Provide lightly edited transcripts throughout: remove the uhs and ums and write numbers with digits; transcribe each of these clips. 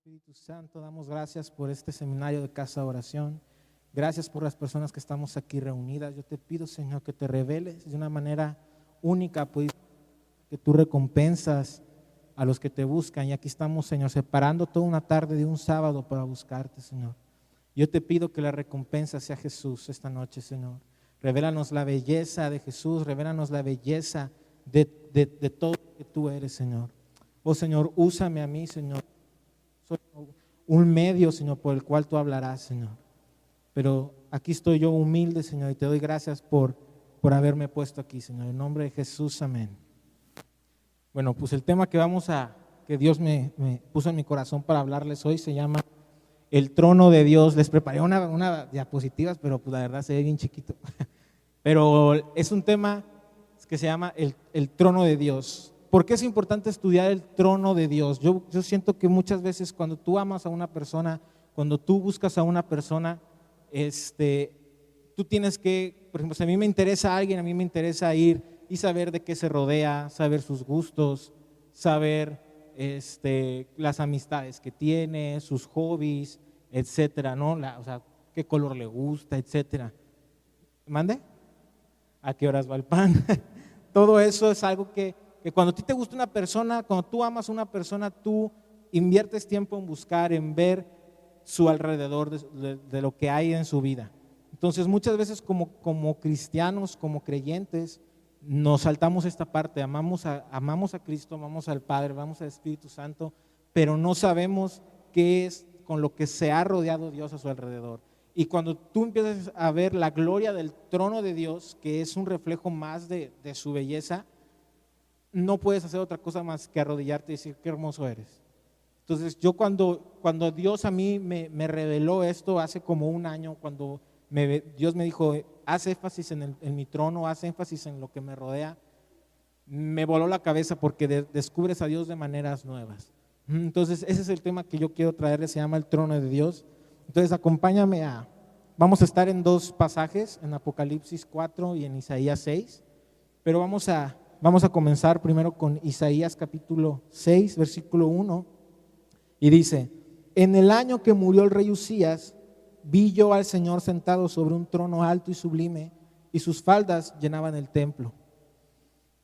Espíritu Santo, damos gracias por este seminario de Casa de Oración. Gracias por las personas que estamos aquí reunidas. Yo te pido, Señor, que te reveles de una manera única, pues, que tú recompensas a los que te buscan. Y aquí estamos, Señor, separando toda una tarde de un sábado para buscarte, Señor. Yo te pido que la recompensa sea Jesús esta noche, Señor. Revélanos la belleza de Jesús, revélanos la belleza de todo lo que tú eres, Señor. Oh, Señor, úsame a mí, Señor. Soy un medio, Señor, por el cual tú hablarás, Señor. Pero aquí estoy yo humilde, Señor, y te doy gracias por haberme puesto aquí, Señor. En nombre de Jesús, amén. Bueno, pues el tema que Dios me puso en mi corazón para hablarles hoy se llama el trono de Dios. Les preparé una diapositivas, pero pues la verdad se ve bien chiquito. Pero es un tema que se llama el trono de Dios. ¿Por qué es importante estudiar el trono de Dios? Yo siento que muchas veces cuando tú amas a una persona, cuando tú buscas a una persona, tú tienes que, por ejemplo, si a mí me interesa a alguien, a mí me interesa ir y saber de qué se rodea, saber sus gustos, saber las amistades que tiene, sus hobbies, etcétera, ¿no? O sea, qué color le gusta, etcétera. ¿Mande? ¿A qué horas va el pan? Todo eso es algo que cuando a ti te gusta una persona, cuando tú amas a una persona, tú inviertes tiempo en buscar, en ver su alrededor de lo que hay en su vida. Entonces muchas veces como cristianos, como creyentes, nos saltamos esta parte, amamos a Cristo, amamos al Padre, amamos al Espíritu Santo, pero no sabemos qué es con lo que se ha rodeado Dios a su alrededor. Y cuando tú empiezas a ver la gloria del trono de Dios, que es un reflejo más de su belleza, no puedes hacer otra cosa más que arrodillarte y decir qué hermoso eres. Entonces yo cuando Dios a mí me reveló esto hace como un año, cuando Dios me dijo, haz énfasis en mi trono, haz énfasis en lo que me rodea, me voló la cabeza porque descubres a Dios de maneras nuevas. Entonces ese es el tema que yo quiero traerles, se llama el trono de Dios. Entonces acompáñame vamos a estar en dos pasajes, en Apocalipsis 4 y en Isaías 6, pero vamos a comenzar primero con Isaías capítulo 6, versículo 1, y dice, en el año que murió el rey Usías, vi yo al Señor sentado sobre un trono alto y sublime, y sus faldas llenaban el templo.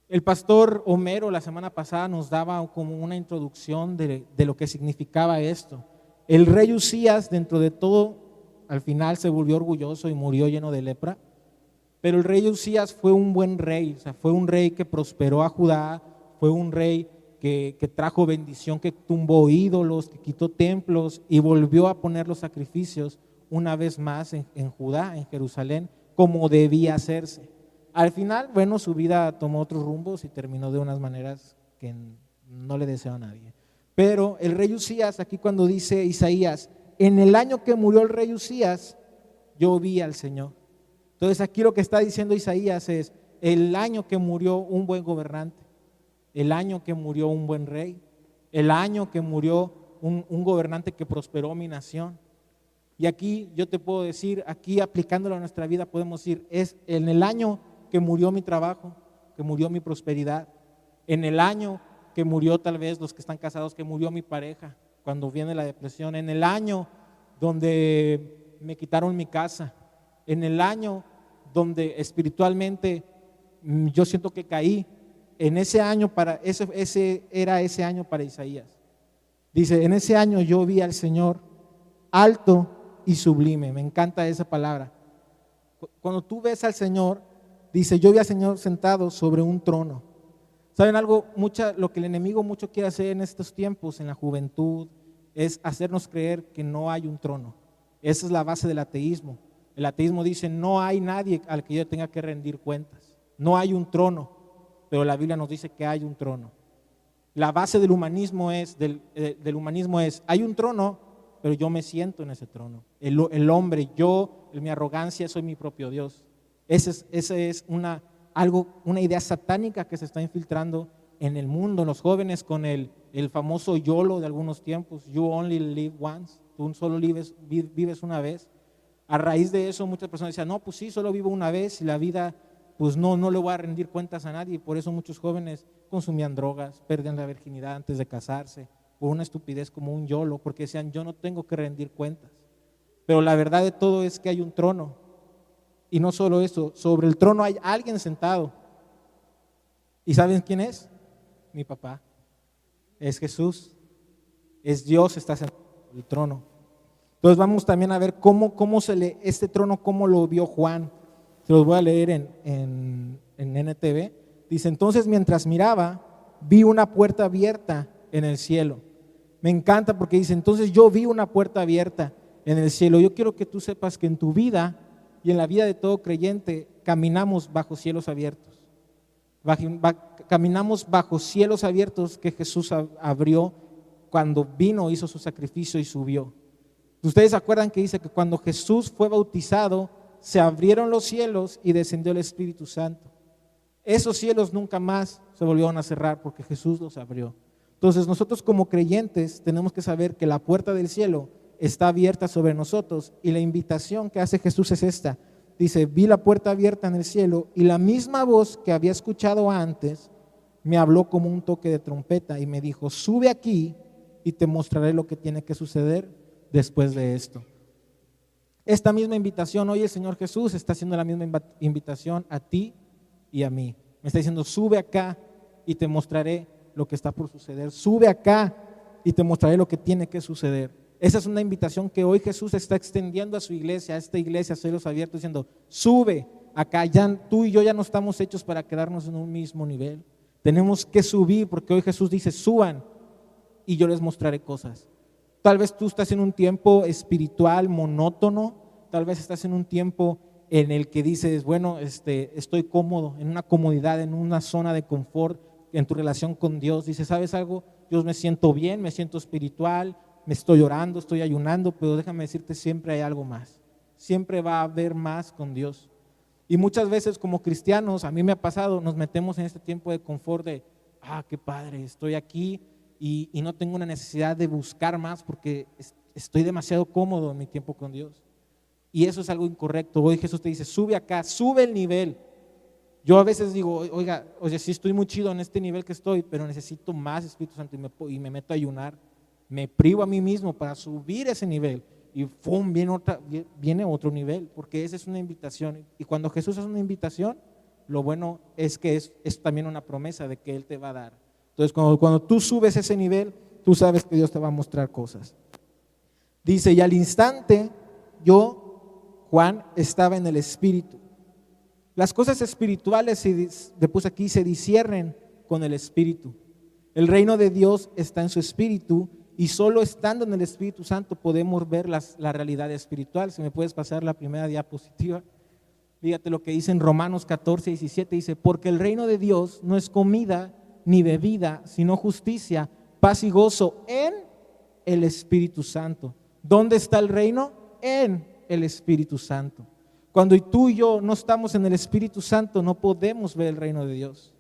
El pastor Homero la semana pasada nos daba como una introducción de lo que significaba esto. El rey Usías, dentro de todo, al final se volvió orgulloso y murió lleno de lepra. Pero el rey Usías fue un buen rey, o sea, fue un rey que prosperó a Judá, fue un rey que trajo bendición, que tumbó ídolos, que quitó templos y volvió a poner los sacrificios una vez más en Judá, en Jerusalén, como debía hacerse. Al final, bueno, su vida tomó otros rumbos y terminó de unas maneras que no le deseo a nadie. Pero el rey Usías, aquí cuando dice Isaías, en el año que murió el rey Usías, yo vi al Señor. Entonces aquí lo que está diciendo Isaías es el año que murió un buen gobernante, el año que murió un buen rey, el año que murió un gobernante que prosperó mi nación. Y aquí yo te puedo decir, aquí aplicándolo a nuestra vida podemos decir, es en el año que murió mi trabajo, que murió mi prosperidad, en el año que murió tal vez los que están casados, que murió mi pareja, cuando viene la depresión, en el año donde me quitaron mi casa, en el año donde espiritualmente yo siento que caí, en ese año ese era ese año para Isaías. Dice, en ese año yo vi al Señor alto y sublime. Me encanta esa palabra. Cuando tú ves al Señor, dice, yo vi al Señor sentado sobre un trono. ¿Saben algo? Lo que el enemigo mucho quiere hacer en estos tiempos, en la juventud, es hacernos creer que no hay un trono. Esa es la base del ateísmo. El ateísmo dice, no hay nadie al que yo tenga que rendir cuentas. No hay un trono, pero la Biblia nos dice que hay un trono. La base del humanismo es, hay un trono, pero yo me siento en ese trono. El hombre, en mi arrogancia, soy mi propio Dios. Esa es una idea satánica que se está infiltrando en el mundo, en los jóvenes, con el famoso YOLO de algunos tiempos, you only live once, tú solo vives una vez. A raíz de eso muchas personas decían, no, pues sí, solo vivo una vez y la vida, pues no le voy a rendir cuentas a nadie. Y por eso muchos jóvenes consumían drogas, perdían la virginidad antes de casarse, por una estupidez como un YOLO, porque decían, yo no tengo que rendir cuentas. Pero la verdad de todo es que hay un trono. Y no solo eso, sobre el trono hay alguien sentado. ¿Y saben quién es? Mi papá. Es Jesús. Es Dios, está sentado en el trono. Entonces vamos también a ver este trono, cómo lo vio Juan. Se los voy a leer en NTV. Dice, entonces mientras miraba, vi una puerta abierta en el cielo. Me encanta porque dice, entonces yo vi una puerta abierta en el cielo. Yo quiero que tú sepas que en tu vida y en la vida de todo creyente caminamos bajo cielos abiertos. Caminamos bajo cielos abiertos que Jesús abrió cuando vino, hizo su sacrificio y subió. Ustedes se acuerdan que dice que cuando Jesús fue bautizado, se abrieron los cielos y descendió el Espíritu Santo. Esos cielos nunca más se volvieron a cerrar porque Jesús los abrió. Entonces nosotros como creyentes tenemos que saber que la puerta del cielo está abierta sobre nosotros y la invitación que hace Jesús es esta. Dice, vi la puerta abierta en el cielo y la misma voz que había escuchado antes me habló como un toque de trompeta y me dijo, sube aquí y te mostraré lo que tiene que suceder después de esto. Esta misma invitación, hoy el Señor Jesús está haciendo la misma invitación a ti y a mí. Me está diciendo, sube acá y te mostraré lo que está por suceder. Sube acá y te mostraré lo que tiene que suceder. Esa es una invitación que hoy Jesús está extendiendo a su iglesia, a esta iglesia, a cielos abiertos, diciendo, sube acá, ya tú y yo ya no estamos hechos para quedarnos en un mismo nivel. Tenemos que subir porque hoy Jesús dice, suban y yo les mostraré cosas. Tal vez tú estás en un tiempo espiritual monótono, tal vez estás en un tiempo en el que dices, bueno, estoy cómodo, en una comodidad, en una zona de confort, en tu relación con Dios. Dices, ¿sabes algo? Yo me siento bien, me siento espiritual, me estoy orando, estoy ayunando, pero déjame decirte, siempre hay algo más. Siempre va a haber más con Dios. Y muchas veces como cristianos, a mí me ha pasado, nos metemos en este tiempo de confort de, qué padre, estoy aquí y no tengo una necesidad de buscar más porque estoy demasiado cómodo en mi tiempo con Dios. Y eso es algo incorrecto. Hoy Jesús te dice, sube acá, sube el nivel. Yo a veces digo, oiga, sí estoy muy chido en este nivel que estoy, pero necesito más Espíritu Santo y me meto a ayunar. Me privo a mí mismo para subir ese nivel y ¡fum! Viene otro nivel, porque esa es una invitación. Y cuando Jesús hace una invitación, lo bueno es que es también una promesa de que Él te va a dar. Entonces cuando tú subes ese nivel, tú sabes que Dios te va a mostrar cosas. Dice, y al instante yo, Juan, estaba en el Espíritu. Las cosas espirituales, se disciernen con el Espíritu. El reino de Dios está en su Espíritu y solo estando en el Espíritu Santo podemos ver la realidad espiritual. Si me puedes pasar la primera diapositiva. Fíjate lo que dice en Romanos 14:17, dice, porque el reino de Dios no es comida ni bebida, sino justicia, paz y gozo en el Espíritu Santo. ¿Dónde está el reino? En el Espíritu Santo. Cuando tú y yo no estamos en el Espíritu Santo, no podemos ver el reino de Dios.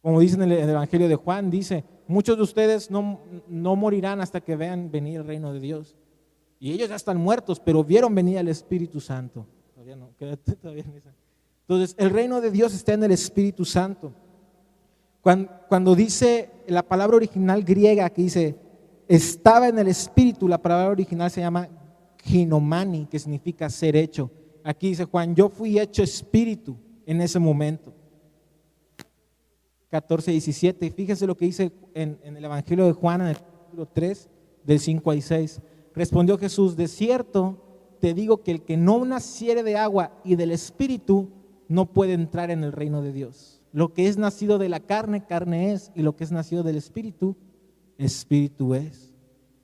Como dice en el Evangelio de Juan, dice, muchos de ustedes no morirán hasta que vean venir el reino de Dios. Y ellos ya están muertos, pero vieron venir al Espíritu Santo. Todavía no, quédate todavía en esa. Entonces, el reino de Dios está en el Espíritu Santo. Cuando dice la palabra original griega que dice, estaba en el Espíritu, la palabra original se llama ginomani, que significa ser hecho. Aquí dice Juan, yo fui hecho espíritu en ese momento. 14:17, fíjense lo que dice en el Evangelio de Juan, en el capítulo 3, del 5 al 6. Respondió Jesús, de cierto te digo que el que no naciere de agua y del Espíritu no puede entrar en el reino de Dios. Lo que es nacido de la carne, carne es, y lo que es nacido del Espíritu, Espíritu es.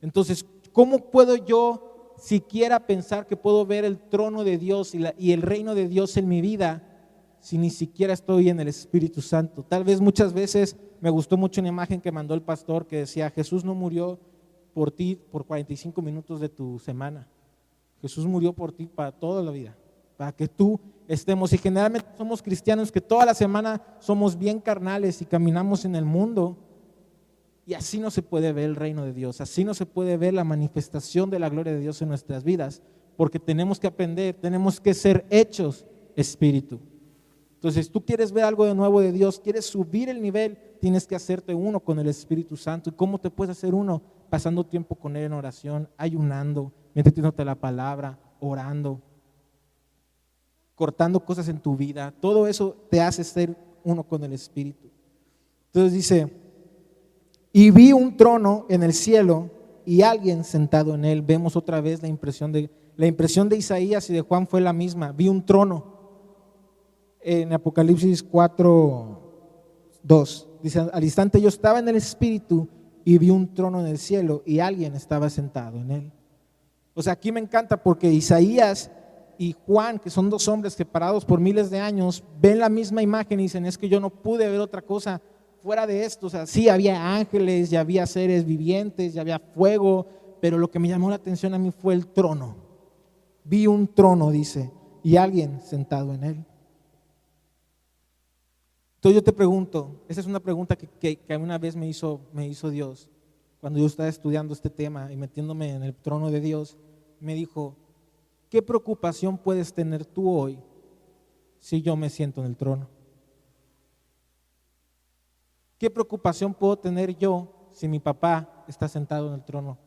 Entonces, ¿cómo puedo yo siquiera pensar que puedo ver el trono de Dios y el reino de Dios en mi vida si ni siquiera estoy en el Espíritu Santo? Tal vez muchas veces me gustó mucho una imagen que mandó el pastor que decía, Jesús no murió por ti por 45 minutos de tu semana. Jesús murió por ti para toda la vida, para que tú estemos. Y generalmente somos cristianos que toda la semana somos bien carnales y caminamos en el mundo. Y así no se puede ver el reino de Dios, así no se puede ver la manifestación de la gloria de Dios en nuestras vidas, porque tenemos que aprender, tenemos que ser hechos espíritu. Entonces, tú quieres ver algo de nuevo de Dios, quieres subir el nivel, tienes que hacerte uno con el Espíritu Santo. ¿Y cómo te puedes hacer uno? Pasando tiempo con Él en oración, ayunando, metiéndote la palabra, orando, cortando cosas en tu vida. Todo eso te hace ser uno con el Espíritu. Entonces dice, y vi un trono en el cielo y alguien sentado en él. Vemos otra vez la impresión de Isaías y de Juan fue la misma. Vi un trono. En Apocalipsis 4:2 dice, al instante yo estaba en el Espíritu y vi un trono en el cielo y alguien estaba sentado en él. O sea, aquí me encanta porque Isaías y Juan, que son dos hombres separados por miles de años, ven la misma imagen y dicen, es que yo no pude ver otra cosa fuera de esto. O sea, sí había ángeles, ya había seres vivientes, ya había fuego, pero lo que me llamó la atención a mí fue el trono. Vi un trono, dice, y alguien sentado en él. Entonces yo te pregunto, esa es una pregunta que una vez me hizo Dios, cuando yo estaba estudiando este tema y metiéndome en el trono de Dios, me dijo, ¿qué preocupación puedes tener tú hoy si yo me siento en el trono? ¿Qué preocupación puedo tener yo si mi papá está sentado en el trono?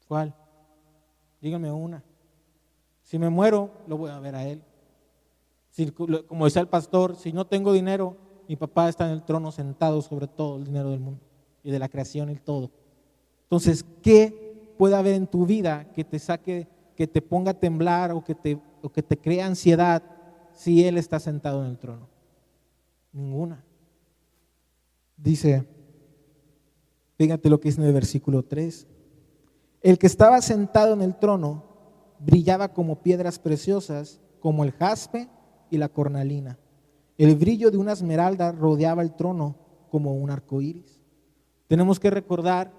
¿Cuál? Díganme una. Si me muero, lo voy a ver a él. Si, como decía el pastor, si no tengo dinero, mi papá está en el trono sentado sobre todo el dinero del mundo y de la creación y todo. Entonces, ¿qué puede haber en tu vida que te saque, que te ponga a temblar o que te crea ansiedad si Él está sentado en el trono? Ninguna. Dice, fíjate lo que dice en el versículo 3. El que estaba sentado en el trono brillaba como piedras preciosas, como el jaspe y la cornalina. El brillo de una esmeralda rodeaba el trono como un arco iris. Tenemos que recordar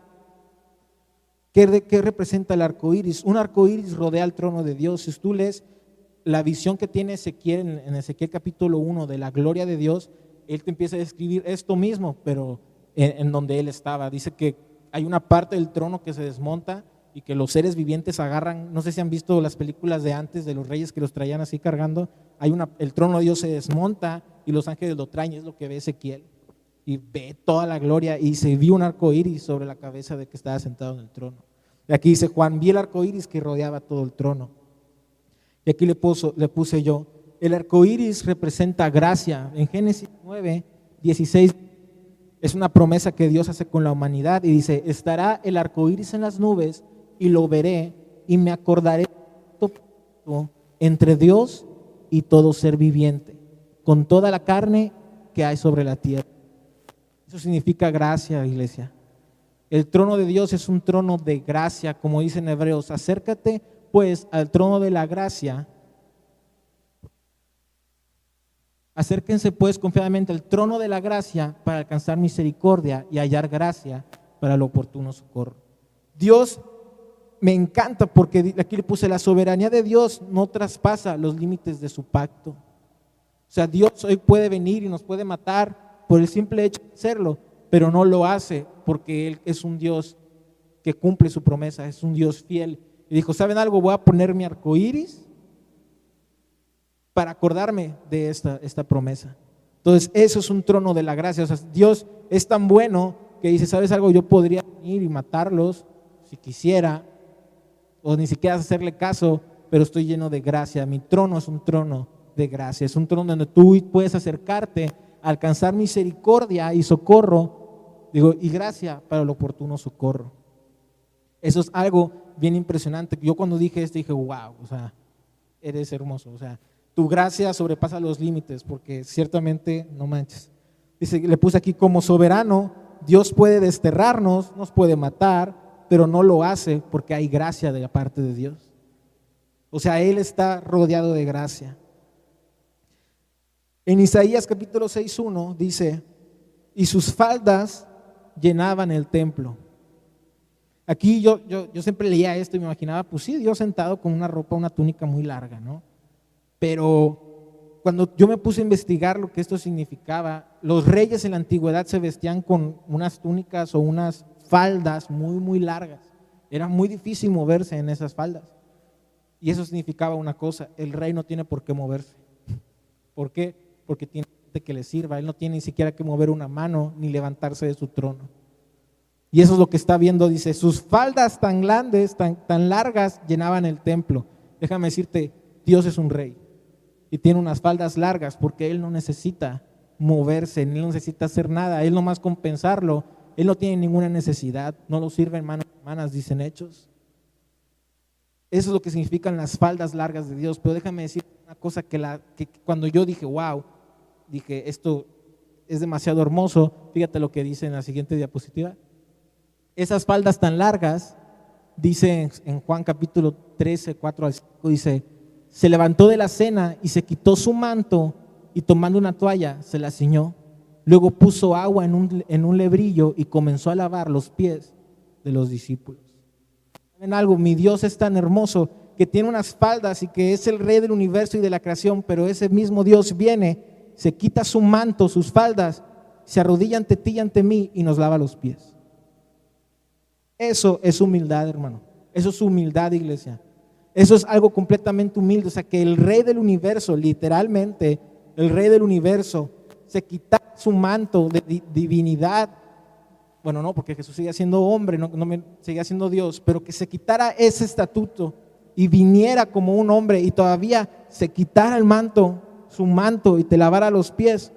qué representa el arco iris. Un arco iris rodea el trono de Dios. Si tú lees la visión que tiene Ezequiel en Ezequiel capítulo 1 de la gloria de Dios, él te empieza a describir esto mismo, pero en donde él estaba. Dice que hay una parte del trono que se desmonta y que los seres vivientes agarran. No sé si han visto las películas de antes de los reyes que los traían así cargando. El trono de Dios se desmonta y los ángeles lo traen, es lo que ve Ezequiel. Y ve toda la gloria y se vio un arco iris sobre la cabeza de que estaba sentado en el trono. Y aquí dice Juan, vi el arco iris que rodeaba todo el trono. Y aquí le puse yo, el arco iris representa gracia. En Génesis 9:16 es una promesa que Dios hace con la humanidad y dice, estará el arco iris en las nubes y lo veré y me acordaré entre Dios y todo ser viviente, con toda la carne que hay sobre la tierra. Eso significa gracia, iglesia. El trono de Dios es un trono de gracia, como dicen Hebreos. Acércate pues al trono de la gracia. Acérquense pues confiadamente al trono de la gracia para alcanzar misericordia y hallar gracia para el oportuno socorro. Dios me encanta porque aquí le puse, la soberanía de Dios no traspasa los límites de su pacto. O sea, Dios hoy puede venir y nos puede matar por el simple hecho de hacerlo, pero no lo hace porque Él es un Dios que cumple su promesa, es un Dios fiel. Y dijo, ¿saben algo? Voy a poner mi arco iris para acordarme de esta promesa. Entonces, eso es un trono de la gracia. O sea, Dios es tan bueno que dice, ¿sabes algo? Yo podría venir y matarlos si quisiera, o ni siquiera hacerle caso, pero estoy lleno de gracia. Mi trono es un trono de gracia, es un trono donde tú puedes acercarte, alcanzar misericordia y socorro, y gracia para el oportuno socorro. Eso es algo bien impresionante. Yo cuando dije esto dije, wow, o sea, eres hermoso, o sea, tu gracia sobrepasa los límites, porque ciertamente, no manches. Dice, le puse aquí, como soberano, Dios puede desterrarnos, nos puede matar, pero no lo hace porque hay gracia de la parte de Dios. O sea, Él está rodeado de gracia. En Isaías capítulo 6:1 dice, y sus faldas llenaban el templo. Aquí yo siempre leía esto y me imaginaba, pues sí, Dios sentado con una ropa, una túnica muy larga, ¿no? Pero cuando yo me puse a investigar lo que esto significaba, los reyes en la antigüedad se vestían con unas túnicas o unas faldas muy, muy largas. Era muy difícil moverse en esas faldas. Y eso significaba una cosa, el rey no tiene por qué moverse. ¿Por qué? Porque tiene gente que le sirva. Él no tiene ni siquiera que mover una mano ni levantarse de su trono. Y eso es lo que está viendo, dice, sus faldas tan grandes, tan largas, llenaban el templo. Déjame decirte, Dios es un rey y tiene unas faldas largas porque Él no necesita moverse, Él no necesita hacer nada, Él nomás compensarlo, Él no tiene ninguna necesidad, no lo sirven manos humanas, dicen Hechos. Eso es lo que significan las faldas largas de Dios. Pero déjame decir una cosa que cuando yo dije, wow, dije, esto es demasiado hermoso. Fíjate lo que dice en la siguiente diapositiva. Esas faldas tan largas, dice en Juan capítulo 13, 4 al 5, dice, se levantó de la cena y se quitó su manto y tomando una toalla se la ciñó. Luego puso agua en un lebrillo y comenzó a lavar los pies de los discípulos. ¿Saben algo? Mi Dios es tan hermoso que tiene unas faldas y que es el rey del universo y de la creación, pero ese mismo Dios viene, se quita su manto, sus faldas, se arrodilla ante ti y ante mí y nos lava los pies. Eso es humildad, hermano. Eso es humildad, iglesia. Eso es algo completamente humilde. O sea, que el rey del universo, literalmente, el rey del universo, se quita su manto de divinidad. Bueno, no, porque Jesús sigue siendo hombre, sigue siendo Dios, pero que se quitara ese estatuto y viniera como un hombre y todavía se quitara el manto, su manto, y te lavara los pies.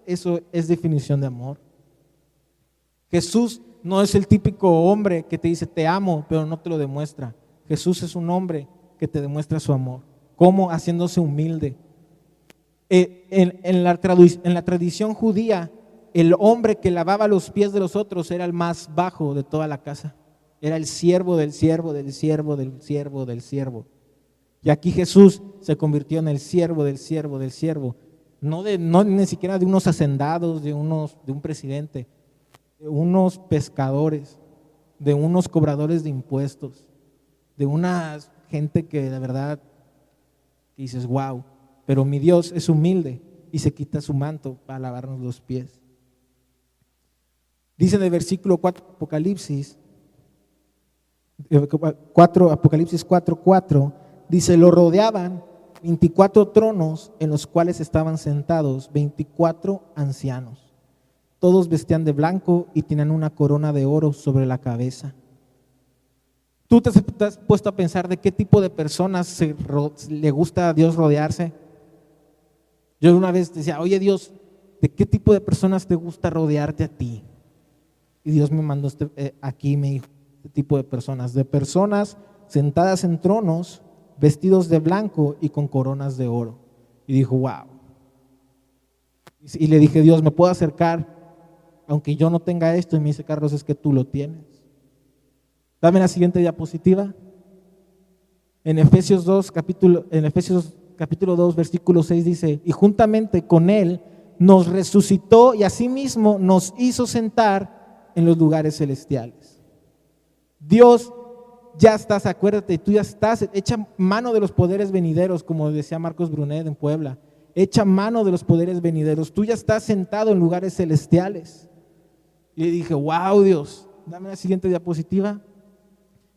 Eso es definición de amor. Jesús no es el típico hombre que te dice te amo, pero no te lo demuestra. Jesús es un hombre que te demuestra su amor. ¿Cómo? Haciéndose humilde. En la tradición judía, el hombre que lavaba los pies de los otros era el más bajo de toda la casa. Era el siervo del siervo, del siervo, del siervo, del siervo. Y aquí Jesús se convirtió en el siervo del siervo, del siervo. No ni siquiera de unos hacendados, de un presidente, de unos pescadores, de unos cobradores de impuestos, de una gente que de verdad dices, wow, pero mi Dios es humilde y se quita su manto para lavarnos los pies. Dice en el versículo 4 Apocalipsis 4:4, dice, lo rodeaban 24 tronos en los cuales estaban sentados 24 ancianos. Todos vestían de blanco y tenían una corona de oro sobre la cabeza. ¿Tú te has puesto a pensar de qué tipo de personas le gusta a Dios rodearse? Yo una vez decía, oye Dios, ¿de qué tipo de personas te gusta rodearte a ti? Y Dios me mandó aquí me dijo, este tipo de personas sentadas en tronos, vestidos de blanco y con coronas de oro. Y dijo, wow. Y le dije, Dios, ¿me puedo acercar? Aunque yo no tenga esto, y me dice, Carlos, es que tú lo tienes. Dame la siguiente diapositiva. En Efesios capítulo 2, versículo 6 dice, y juntamente con Él nos resucitó y asimismo nos hizo sentar en los lugares celestiales. Dios ya estás, acuérdate, tú ya estás, echa mano de los poderes venideros, como decía Marcos Brunet en Puebla, echa mano de los poderes venideros, tú ya estás sentado en lugares celestiales. Y le dije, wow, Dios, dame la siguiente diapositiva.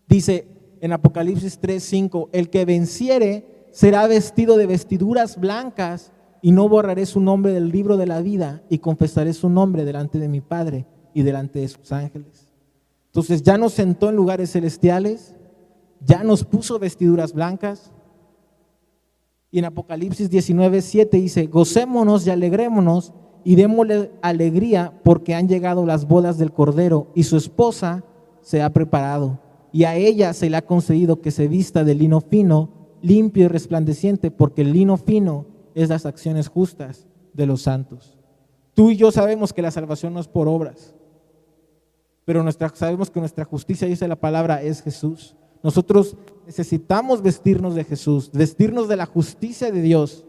Dice en Apocalipsis 3:5, el que venciere será vestido de vestiduras blancas y no borraré su nombre del libro de la vida y confesaré su nombre delante de mi Padre y delante de sus ángeles. Entonces ya nos sentó en lugares celestiales, ya nos puso vestiduras blancas. Y en Apocalipsis 19:7 dice, gocémonos y alegrémonos y démosle alegría porque han llegado las bodas del Cordero y su esposa se ha preparado. Y a ella se le ha concedido que se vista de lino fino, limpio y resplandeciente, porque el lino fino es las acciones justas de los santos. Tú y yo sabemos que la salvación no es por obras, pero sabemos que nuestra justicia, dice la palabra, es Jesús. Nosotros necesitamos vestirnos de Jesús, vestirnos de la justicia de Dios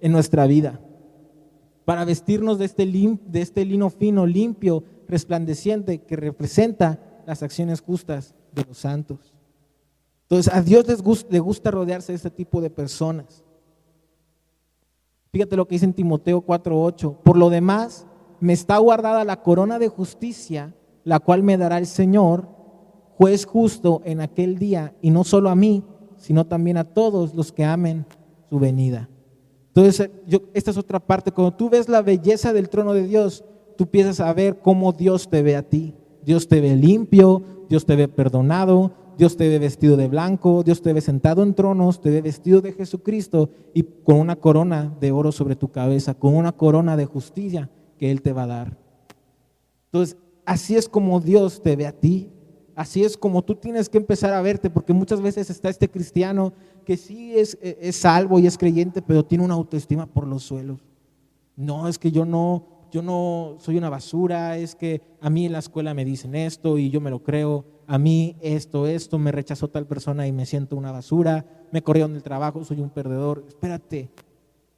en nuestra vida, para vestirnos de este lino fino, limpio, resplandeciente, que representa las acciones justas de los santos. Entonces a Dios le gusta rodearse de este tipo de personas. Fíjate lo que dice en Timoteo 4:8, por lo demás me está guardada la corona de justicia, la cual me dará el Señor, juez justo en aquel día, y no solo a mí, sino también a todos los que amen su venida. Entonces, esta es otra parte. Cuando tú ves la belleza del trono de Dios, tú empiezas a ver cómo Dios te ve a ti. Dios te ve limpio, Dios te ve perdonado, Dios te ve vestido de blanco, Dios te ve sentado en tronos, te ve vestido de Jesucristo y con una corona de oro sobre tu cabeza, con una corona de justicia que Él te va a dar. Entonces, así es como Dios te ve a ti. Así es como tú tienes que empezar a verte, porque muchas veces está este cristiano que sí es salvo y es creyente, pero tiene una autoestima por los suelos. No, es que yo no soy una basura, es que a mí en la escuela me dicen esto y yo me lo creo, a mí esto, me rechazó tal persona y me siento una basura, me corrieron del trabajo, soy un perdedor. Espérate,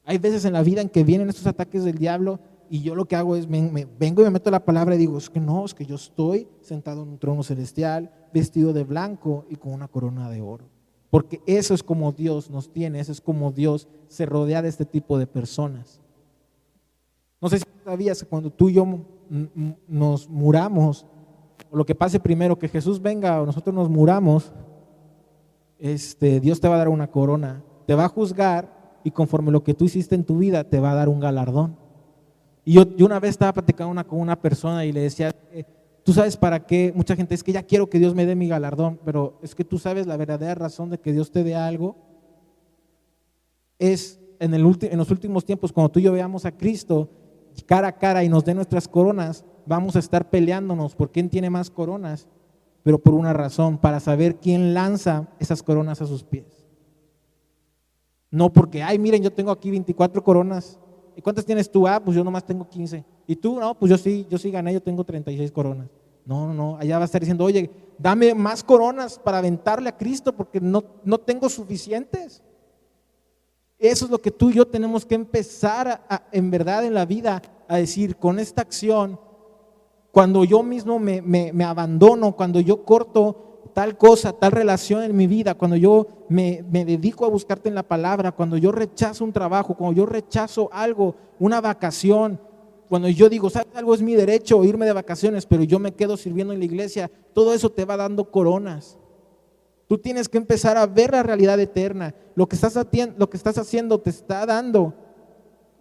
hay veces en la vida en que vienen estos ataques del diablo y yo lo que hago es vengo y me meto la palabra y digo, es que yo estoy sentado en un trono celestial, vestido de blanco y con una corona de oro. Porque eso es como Dios nos tiene, eso es como Dios se rodea de este tipo de personas. No sé si sabías que cuando tú y yo nos muramos, o lo que pase primero, que Jesús venga o nosotros nos muramos, Dios te va a dar una corona, te va a juzgar y conforme lo que tú hiciste en tu vida te va a dar un galardón. Y yo una vez estaba platicando con una persona y le decía, tú sabes para qué, mucha gente es que ya quiero que Dios me dé mi galardón, pero es que tú sabes la verdadera razón de que Dios te dé algo, es en los últimos tiempos cuando tú y yo veamos a Cristo cara a cara y nos dé nuestras coronas, vamos a estar peleándonos por quién tiene más coronas, pero por una razón, para saber quién lanza esas coronas a sus pies. No porque, ay, miren, yo tengo aquí 24 coronas. ¿Y cuántas tienes tú? Ah, pues yo nomás tengo 15. ¿Y tú? No, pues yo sí gané, yo tengo 36 coronas. No, allá va a estar diciendo, oye, dame más coronas para aventarle a Cristo porque no tengo suficientes. Eso es lo que tú y yo tenemos que empezar en verdad en la vida a decir, con esta acción, cuando yo mismo me abandono, cuando yo corto tal cosa, tal relación en mi vida, cuando yo me dedico a buscarte en la palabra, cuando yo rechazo un trabajo, cuando yo rechazo algo, una vacación, cuando yo digo, ¿sabes algo? Es mi derecho irme de vacaciones, pero yo me quedo sirviendo en la iglesia, todo eso te va dando coronas. Tú tienes que empezar a ver la realidad eterna. Lo que estás haciendo te está dando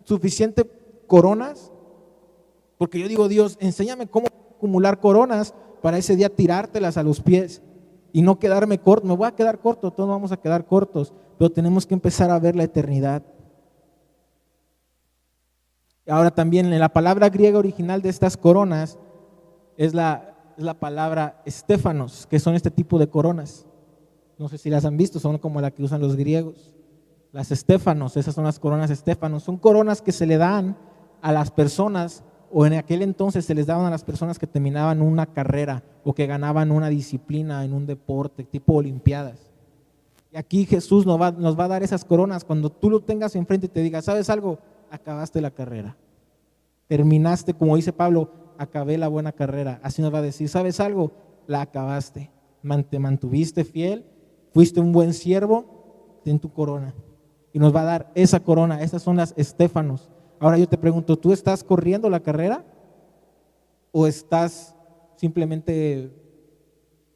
suficiente coronas. Porque yo digo, Dios, enséñame cómo acumular coronas para ese día tirártelas a los pies y no quedarme corto. Me voy a quedar corto, todos vamos a quedar cortos, pero tenemos que empezar a ver la eternidad. Ahora también en la palabra griega original de estas coronas es la palabra estéfanos, que son este tipo de coronas. No sé si las han visto, son como la que usan los griegos. Las estéfanos, esas son las coronas estéfanos. Son coronas que se le dan a las personas, o en aquel entonces se les daban a las personas que terminaban una carrera o que ganaban una disciplina en un deporte, tipo olimpiadas. Y aquí Jesús nos va a dar esas coronas cuando tú lo tengas enfrente y te diga, ¿sabes algo? Acabaste la carrera. Terminaste, como dice Pablo, acabé la buena carrera. Así nos va a decir, ¿sabes algo? La acabaste. Te mantuviste fiel. Fuiste un buen siervo, ten tu corona. Y nos va a dar esa corona, esas son las estéfanos. Ahora yo te pregunto, ¿tú estás corriendo la carrera? ¿O estás simplemente,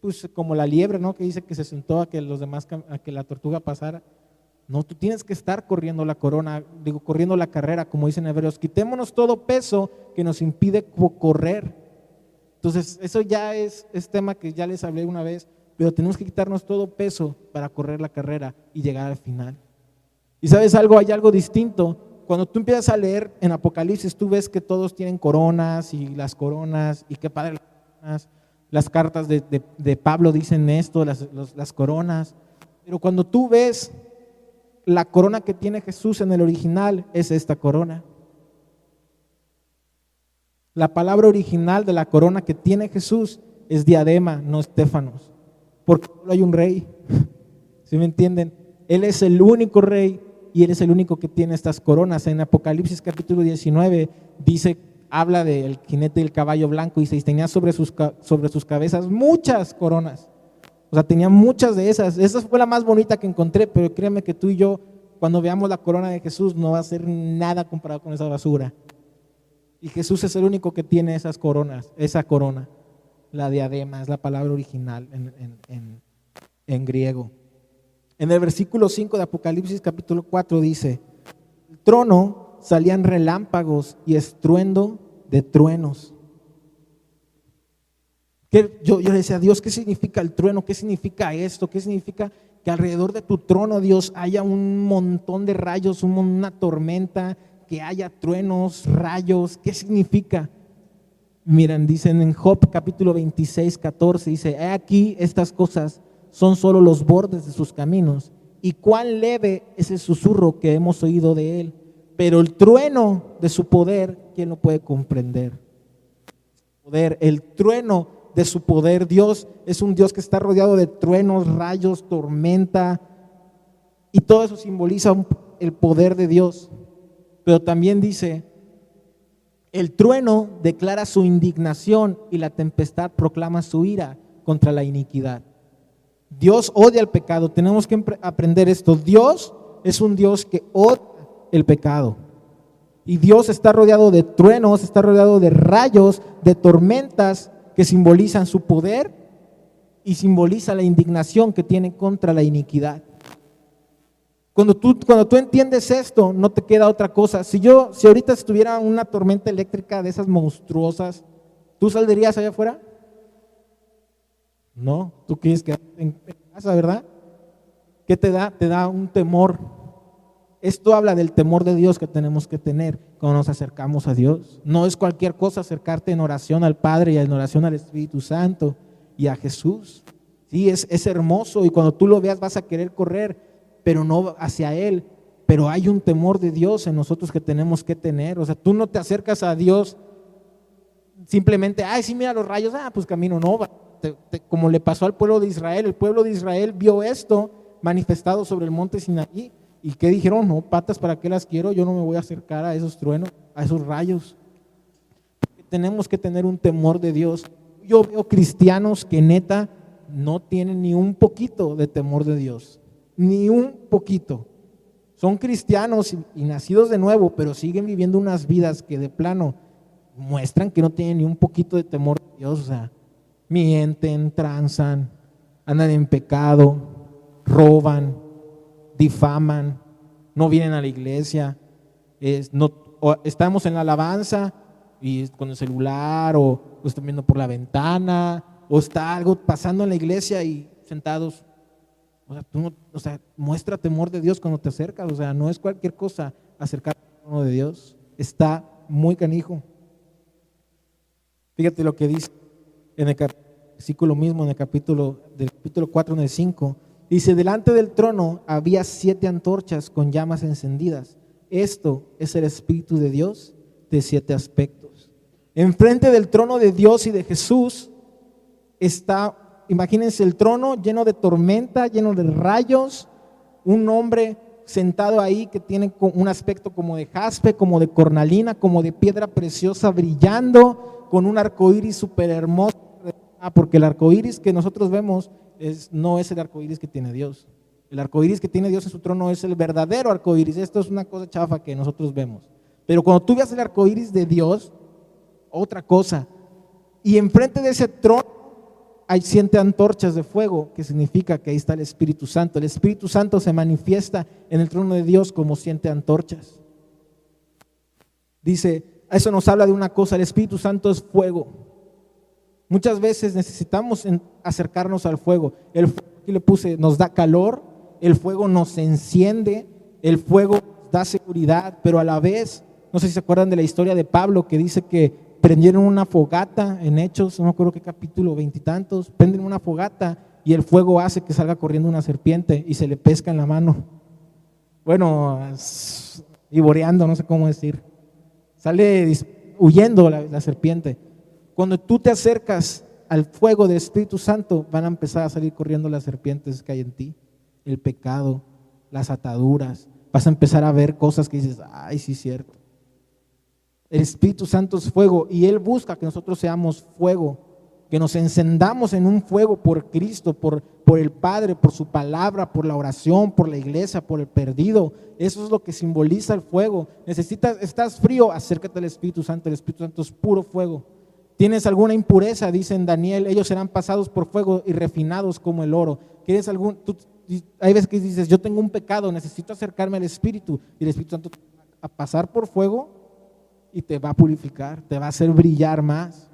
pues como la liebre, ¿no? Que dice que se sentó a que la tortuga pasara? No, tú tienes que estar corriendo la corriendo la carrera, como dicen Hebreos. Quitémonos todo peso que nos impide correr. Entonces, eso ya es tema que ya les hablé una vez. Pero tenemos que quitarnos todo peso para correr la carrera y llegar al final. Y ¿sabes algo? Hay algo distinto. Cuando tú empiezas a leer en Apocalipsis, tú ves que todos tienen coronas y las coronas, y qué padre las coronas. Las cartas de Pablo dicen esto, las coronas. Pero cuando tú ves la corona que tiene Jesús en el original, es esta corona. La palabra original de la corona que tiene Jesús es diadema, no estéfanos. Porque solo hay un rey, ¿sí me entienden? Él es el único rey y Él es el único que tiene estas coronas. En Apocalipsis capítulo 19 habla del jinete del caballo blanco y tenía sobre sus cabezas muchas coronas. O sea, tenía muchas de esas. Esa fue la más bonita que encontré, pero créeme que tú y yo, cuando veamos la corona de Jesús, no va a ser nada comparado con esa basura. Y Jesús es el único que tiene esas coronas, esa corona. La diadema es la palabra original en griego. En el versículo 5 de Apocalipsis capítulo 4 dice, trono salían relámpagos y estruendo de truenos. Yo le decía, Dios, ¿qué significa el trueno? ¿Qué significa esto? ¿Qué significa que alrededor de tu trono, Dios, haya un montón de rayos, una tormenta, que haya truenos, rayos? ¿Qué significa? Miren, dicen en Job capítulo 26, 14, dice: he aquí, estas cosas son solo los bordes de sus caminos, y cuán leve es el susurro que hemos oído de él, pero el trueno de su poder, ¿quién lo puede comprender? El trueno de su poder. Dios es un Dios que está rodeado de truenos, rayos, tormenta, y todo eso simboliza el poder de Dios. Pero también dice: el trueno declara su indignación y la tempestad proclama su ira contra la iniquidad. Dios odia el pecado. Tenemos que aprender esto. Dios es un Dios que odia el pecado. Y Dios está rodeado de truenos, está rodeado de rayos, de tormentas que simbolizan su poder y simboliza la indignación que tiene contra la iniquidad. Cuando tú entiendes esto, no te queda otra cosa. Si ahorita estuviera una tormenta eléctrica de esas monstruosas, ¿tú saldrías allá afuera? No, tú quieres quedarte en casa, ¿verdad? ¿Qué te da? Te da un temor. Esto habla del temor de Dios que tenemos que tener cuando nos acercamos a Dios. No es cualquier cosa acercarte en oración al Padre y en oración al Espíritu Santo y a Jesús. Sí, es hermoso, y cuando tú lo veas vas a querer correr, pero no hacia Él. Pero hay un temor de Dios en nosotros que tenemos que tener. O sea, tú no te acercas a Dios simplemente, ay, sí, mira los rayos, pues camino. No, como le pasó al pueblo de Israel. El pueblo de Israel vio esto manifestado sobre el monte Sinaí. ¿Y qué dijeron? No, patas, ¿para qué las quiero? Yo no me voy a acercar a esos truenos, a esos rayos. Tenemos que tener un temor de Dios. Yo veo cristianos que neta no tienen ni un poquito de temor de Dios, ni un poquito. Son cristianos y nacidos de nuevo, pero siguen viviendo unas vidas que de plano muestran que no tienen ni un poquito de temor de Dios. O sea, mienten, tranzan, andan en pecado, roban, difaman, no vienen a la iglesia, estamos en la alabanza y con el celular o están viendo por la ventana, o está algo pasando en la iglesia y sentados. O sea, muestra temor de Dios cuando te acercas. O sea, no es cualquier cosa acercarte al trono de Dios. Está muy canijo. Fíjate lo que dice en el versículo mismo, en el capítulo 4, en el 5. Dice: delante del trono había 7 antorchas con llamas encendidas. Esto es el Espíritu de Dios de 7 aspectos. Enfrente del trono de Dios y de Jesús está, imagínense, el trono lleno de tormenta, lleno de rayos, un hombre sentado ahí que tiene un aspecto como de jaspe, como de cornalina, como de piedra preciosa brillando, con un arcoíris súper hermoso, porque el arcoíris que nosotros vemos no es el arcoíris que tiene Dios. El arcoíris que tiene Dios en su trono es el verdadero arcoíris. Esto es una cosa chafa que nosotros vemos. Pero cuando tú veas el arcoíris de Dios, otra cosa. Y enfrente de ese trono hay 7 antorchas de fuego, que significa que ahí está el Espíritu Santo. El Espíritu Santo se manifiesta en el trono de Dios como 7 antorchas. Dice, eso nos habla de una cosa: el Espíritu Santo es fuego. Muchas veces necesitamos acercarnos al fuego. El fuego, aquí le puse, nos da calor, el fuego nos enciende, el fuego da seguridad, pero a la vez, no sé si se acuerdan de la historia de Pablo, que dice que prendieron una fogata en Hechos, no me acuerdo qué capítulo, 20 y tantos, prenden una fogata y el fuego hace que salga corriendo una serpiente y se le pesca en la mano. Bueno, vivoreando, no sé cómo decir. Sale huyendo la serpiente. Cuando tú te acercas al fuego del Espíritu Santo, van a empezar a salir corriendo las serpientes que hay en ti, el pecado, las ataduras. Vas a empezar a ver cosas que dices, ay, sí es cierto. El Espíritu Santo es fuego y Él busca que nosotros seamos fuego, que nos encendamos en un fuego por Cristo, por el Padre, por su palabra, por la oración, por la iglesia, por el perdido. Eso es lo que simboliza el fuego. Estás frío, acércate al Espíritu Santo. El Espíritu Santo es puro fuego. ¿Tienes alguna impureza? Dice en Daniel, ellos serán pasados por fuego y refinados como el oro. Hay veces que dices, yo tengo un pecado, necesito acercarme al Espíritu, y el Espíritu Santo a pasar por fuego y te va a purificar, te va a hacer brillar más.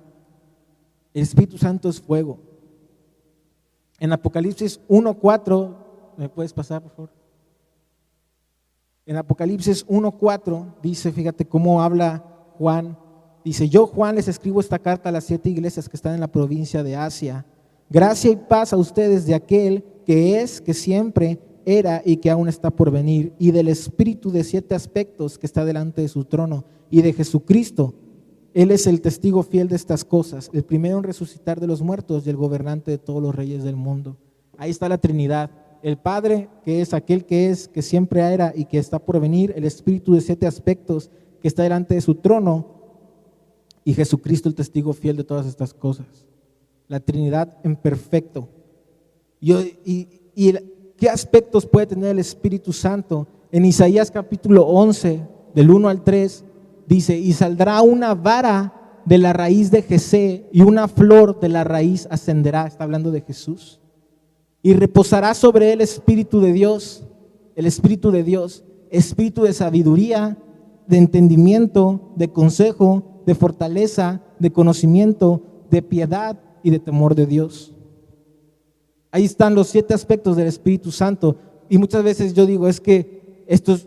El Espíritu Santo es fuego. En Apocalipsis 1:4, ¿me puedes pasar, por favor? En Apocalipsis 1:4 dice, fíjate cómo habla Juan. Dice, yo Juan les escribo esta carta a las 7 iglesias que están en la provincia de Asia. Gracia y paz a ustedes de aquel que es, que siempre era y que aún está por venir, y del Espíritu de 7 aspectos que está delante de su trono, y de Jesucristo. Él es el testigo fiel de estas cosas, el primero en resucitar de los muertos y el gobernante de todos los reyes del mundo. Ahí está la Trinidad. El Padre, que es aquel que es, que siempre era y que está por venir, el Espíritu de 7 aspectos que está delante de su trono, y Jesucristo, el testigo fiel de todas estas cosas. La Trinidad en perfecto. ¿Qué aspectos puede tener el Espíritu Santo? En Isaías capítulo 11, del 1 al 3, dice, y saldrá una vara de la raíz de Jesé y una flor de la raíz ascenderá. Está hablando de Jesús. Y reposará sobre él el Espíritu de Dios, espíritu de sabiduría, de entendimiento, de consejo, de fortaleza, de conocimiento, de piedad y de temor de Dios. Ahí están los 7 aspectos del Espíritu Santo. Y muchas veces yo digo, es que esto es,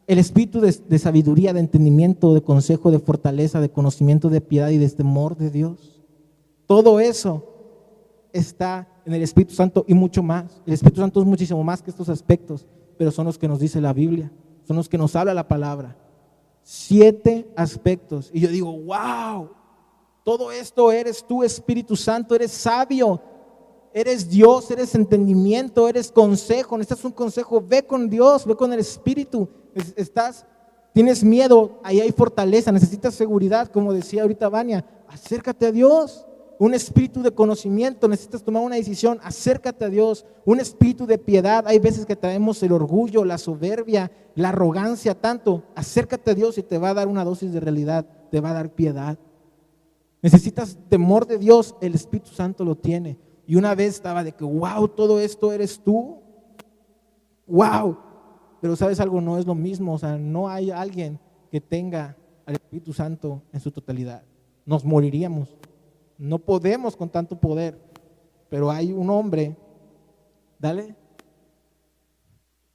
el espíritu de sabiduría, de entendimiento, de consejo, de fortaleza, de conocimiento, de piedad y de temor de Dios. Todo eso está en el Espíritu Santo y mucho más. El Espíritu Santo es muchísimo más que estos aspectos, pero son los que nos dice la Biblia, son los que nos habla la palabra. 7 aspectos. Y yo digo, wow, todo esto eres tú, Espíritu Santo, eres sabio, eres Dios, eres entendimiento, eres consejo. Necesitas un consejo, ve con Dios, ve con el Espíritu. Tienes miedo, ahí hay fortaleza, necesitas seguridad, como decía ahorita Vania, acércate a Dios. Un espíritu de conocimiento, necesitas tomar una decisión, acércate a Dios. Un espíritu de piedad, hay veces que traemos el orgullo, la soberbia, la arrogancia tanto. Acércate a Dios y te va a dar una dosis de realidad, te va a dar piedad. Necesitas temor de Dios, el Espíritu Santo lo tiene. Y una vez estaba de que, wow, todo esto eres tú. Wow. Pero sabes algo, no es lo mismo, no hay alguien que tenga al Espíritu Santo en su totalidad. Nos moriríamos. No podemos con tanto poder, pero hay un hombre,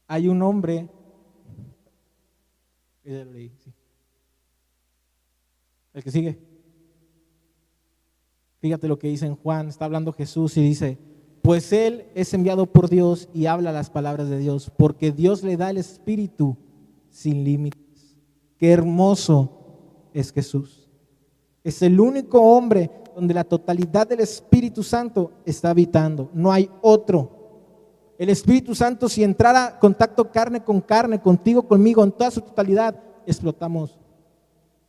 hay un hombre, el que sigue, fíjate lo que dice en Juan, está hablando Jesús y dice, pues Él es enviado por Dios y habla las palabras de Dios, porque Dios le da el Espíritu sin límites. Qué hermoso es Jesús. Es el único hombre donde la totalidad del Espíritu Santo está habitando. No hay otro. El Espíritu Santo, si entrara en contacto carne con carne, contigo, conmigo, en toda su totalidad, explotamos.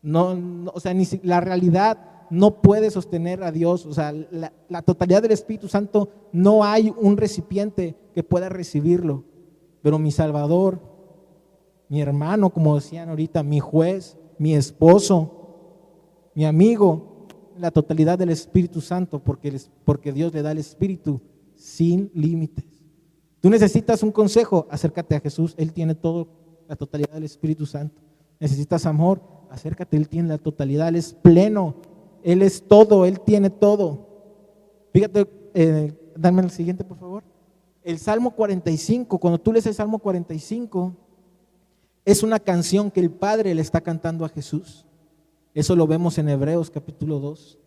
La realidad no puede sostener a Dios. La totalidad del Espíritu Santo, no hay un recipiente que pueda recibirlo. Pero mi Salvador, mi hermano, como decían ahorita, mi juez, mi esposo, mi amigo, la totalidad del Espíritu Santo, porque Dios le da el Espíritu sin límites. Tú necesitas un consejo, acércate a Jesús, Él tiene todo, la totalidad del Espíritu Santo. Necesitas amor, acércate, Él tiene la totalidad, Él es pleno, Él es todo, Él tiene todo. Fíjate, dame el siguiente por favor. El Salmo 45, cuando tú lees el Salmo 45, es una canción que el Padre le está cantando a Jesús. Eso lo vemos en Hebreos capítulo 2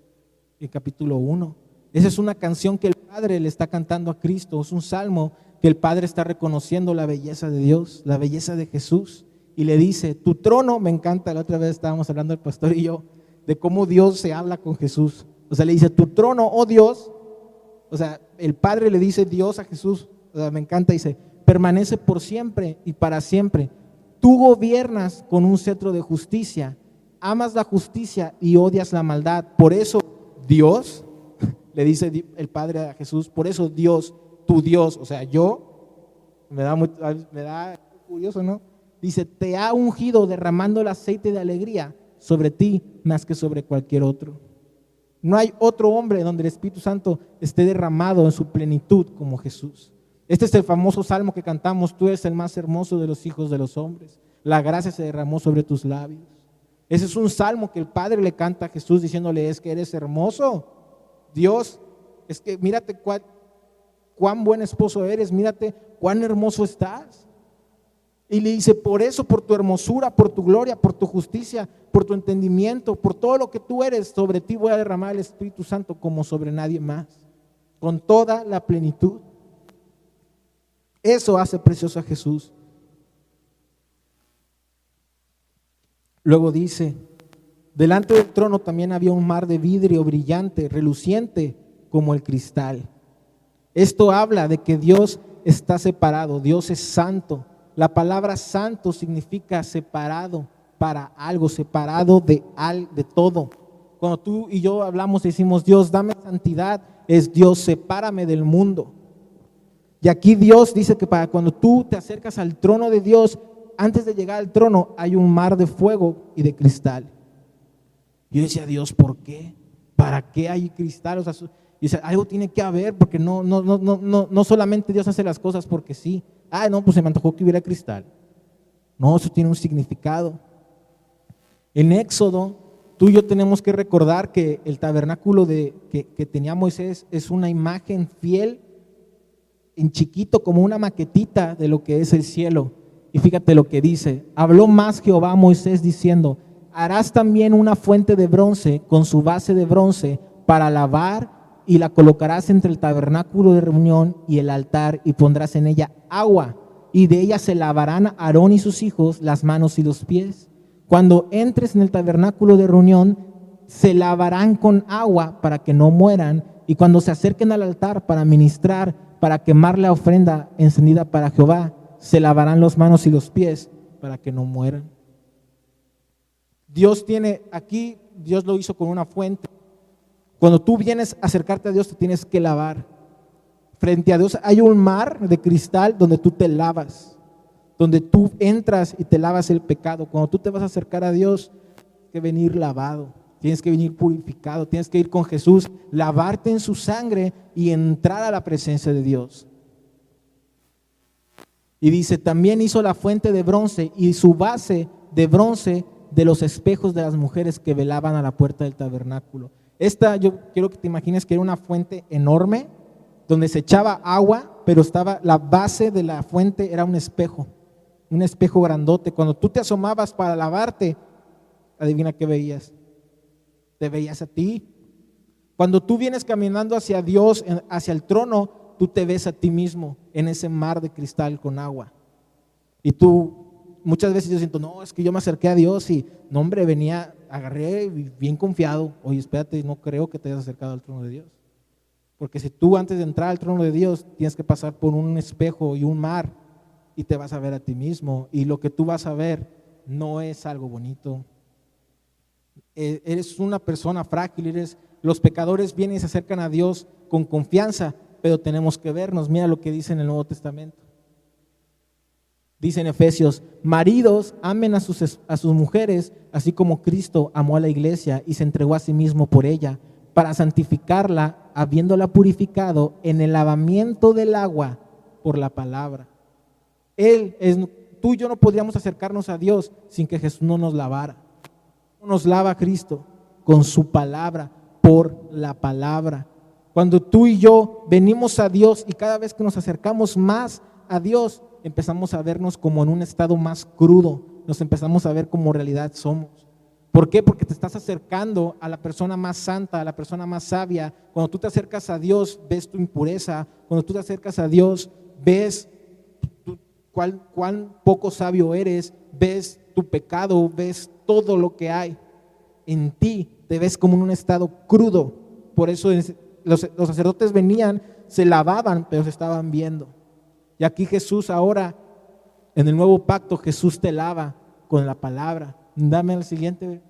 y capítulo 1. Esa es una canción que el Padre le está cantando a Cristo. Es un salmo que el Padre está reconociendo la belleza de Dios, la belleza de Jesús. Y le dice, tu trono, me encanta, la otra vez estábamos hablando el pastor y yo, de cómo Dios se habla con Jesús. Le dice, tu trono, oh Dios. El Padre le dice Dios a Jesús. Me encanta, dice, permanece por siempre y para siempre. Tú gobiernas con un cetro de justicia. Amas la justicia y odias la maldad. Por eso Dios, le dice el Padre a Jesús, por eso Dios, tu Dios, me da curioso, ¿no? Dice, te ha ungido derramando el aceite de alegría sobre ti más que sobre cualquier otro. No hay otro hombre donde el Espíritu Santo esté derramado en su plenitud como Jesús. Este es el famoso salmo que cantamos, tú eres el más hermoso de los hijos de los hombres. La gracia se derramó sobre tus labios. Ese es un salmo que el Padre le canta a Jesús diciéndole, es que eres hermoso. Dios, es que mírate cuán buen esposo eres, mírate cuán hermoso estás. Y le dice, por eso, por tu hermosura, por tu gloria, por tu justicia, por tu entendimiento, por todo lo que tú eres, sobre ti voy a derramar el Espíritu Santo como sobre nadie más, con toda la plenitud. Eso hace precioso a Jesús. Luego dice, delante del trono también había un mar de vidrio brillante, reluciente como el cristal. Esto habla de que Dios está separado, Dios es santo. La palabra santo significa separado para algo, separado de todo. Cuando tú y yo hablamos y decimos, Dios, dame santidad, es Dios, sepárame del mundo. Y aquí Dios dice que para cuando tú te acercas al trono de Dios, antes de llegar al trono hay un mar de fuego y de cristal. Yo decía, Dios, ¿por qué? ¿Para qué hay cristal? O sea, dice, algo tiene que haber, porque no solamente Dios hace las cosas porque sí. No, pues se me antojó que hubiera cristal. No, eso tiene un significado. En Éxodo, tú y yo tenemos que recordar que el tabernáculo que tenía Moisés es una imagen fiel, en chiquito, como una maquetita de lo que es el cielo. Y fíjate lo que dice, habló más Jehová a Moisés diciendo, harás también una fuente de bronce con su base de bronce para lavar, y la colocarás entre el tabernáculo de reunión y el altar, y pondrás en ella agua, y de ella se lavarán Aarón y sus hijos las manos y los pies. Cuando entres en el tabernáculo de reunión, se lavarán con agua para que no mueran, y cuando se acerquen al altar para ministrar, para quemar la ofrenda encendida para Jehová, se lavarán las manos y los pies para que no mueran. Dios tiene aquí, Dios lo hizo con una fuente. Cuando tú vienes a acercarte a Dios, te tienes que lavar. Frente a Dios hay un mar de cristal donde tú te lavas, donde tú entras y te lavas el pecado. Cuando tú te vas a acercar a Dios, tienes que venir lavado, tienes que venir purificado, tienes que ir con Jesús, lavarte en su sangre y entrar a la presencia de Dios. Y dice, también hizo la fuente de bronce y su base de bronce de los espejos de las mujeres que velaban a la puerta del tabernáculo. Esta, yo quiero que te imagines que era una fuente enorme donde se echaba agua, pero estaba la base de la fuente era un espejo grandote. Cuando tú te asomabas para lavarte, adivina qué veías. Te veías a ti. Cuando tú vienes caminando hacia Dios, hacia el trono, tú te ves a ti mismo en ese mar de cristal con agua. Y tú, muchas veces yo siento, no, es que yo me acerqué a Dios y, no hombre, agarré bien confiado. Oye, espérate, no creo que te hayas acercado al trono de Dios. Porque si tú antes de entrar al trono de Dios tienes que pasar por un espejo y un mar y te vas a ver a ti mismo. Y lo que tú vas a ver no es algo bonito. Eres una persona frágil, los pecadores vienen y se acercan a Dios con confianza, pero tenemos que vernos. Mira lo que dice en el Nuevo Testamento. Dice en Efesios, maridos, amen a sus mujeres, así como Cristo amó a la iglesia y se entregó a sí mismo por ella, para santificarla, habiéndola purificado en el lavamiento del agua por la palabra. Tú y yo no podríamos acercarnos a Dios sin que Jesús no nos lavara. Nos lava Cristo con su palabra, por la palabra. Cuando tú y yo venimos a Dios y cada vez que nos acercamos más a Dios, empezamos a vernos como en un estado más crudo, nos empezamos a ver como en realidad somos. ¿Por qué? Porque te estás acercando a la persona más santa, a la persona más sabia. Cuando tú te acercas a Dios, ves tu impureza. Cuando tú te acercas a Dios, ves cuán poco sabio eres, ves tu pecado, ves todo lo que hay en ti, te ves como en un estado crudo. Por eso los sacerdotes venían, se lavaban, pero se estaban viendo. Y aquí Jesús ahora, en el nuevo pacto, Jesús te lava con la palabra. Dame el siguiente,